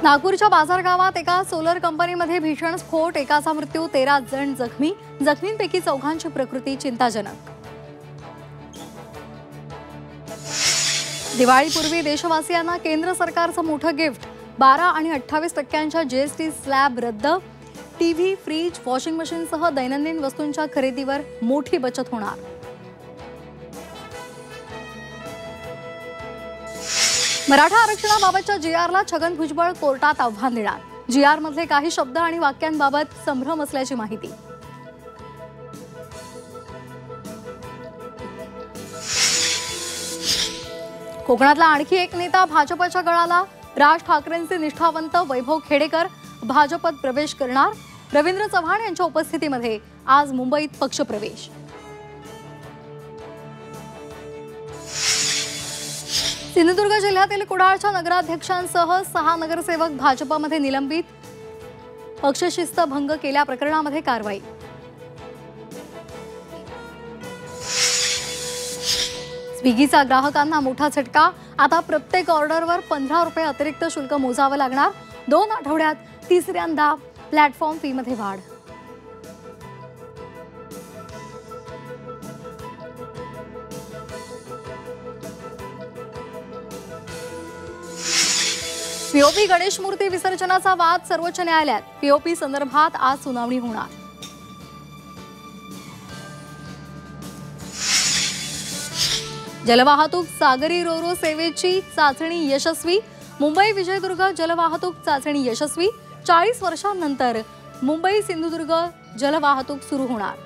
नागपूरच्या बाजार गावात एका सोलर कंपनीमध्ये भीषण स्फोट, एकाचा मृत्यू, 13 जण जखमी. जखमींपैकी 4 प्रकृती चिंताजनक. दिवाळीपूर्वी देशवासियांना केंद्र सरकारचं मोठं गिफ्ट. 12 आणि 28% जीएसटी स्लॅब रद्द. टीव्ही, फ्रीज, वॉशिंग मशीनसह दैनंदिन वस्तूंच्या खरेदीवर मोठी बचत होणार. मराठा आरक्षणाबाबतच्या जीआरला छगन भुजबळ कोर्टात आव्हान देणार. जीआर मधले काही शब्द आणि वाक्यांबाबत संभ्रम असल्याची माहिती. कोकणातला आणखी एक नेता भाजपच्या गळाला. राज ठाकरेंचे निष्ठावंत वैभव खेडेकर भाजपत प्रवेश करणार. रवींद्र चव्हाण यांच्या उपस्थितीमध्ये आज मुंबईत पक्षप्रवेश. सिंधुदुर्ग जिल्ह्यातील कुडाळच्या नगराध्यक्षांसह 6 नगरसेवक भाजपमध्ये निलंबित. पक्षशिस्त भंग केल्या प्रकरणामध्ये कारवाई. स्विगीचा ग्राहकांना मोठा झटका. आता प्रत्येक ऑर्डरवर 15 रुपये अतिरिक्त शुल्क मोजावं लागणार. 2 आठवड्यात तिसऱ्यांदा प्लॅटफॉर्म फीमध्ये वाढ. पीओपी गणेश मूर्ती विसर्जनाचा वाद सर्वोच्च न्यायालयात. पीओपी संदर्भात आज सुनावणी होणार. जलवाहतूक सागरी रोरो सेवेची चाचणी यशस्वी. मुंबई विजयदुर्ग जलवाहतूक चाचणी यशस्वी. 40 वर्षांनंतर मुंबई सिंधुदुर्ग जलवाहतूक सुरू होणार.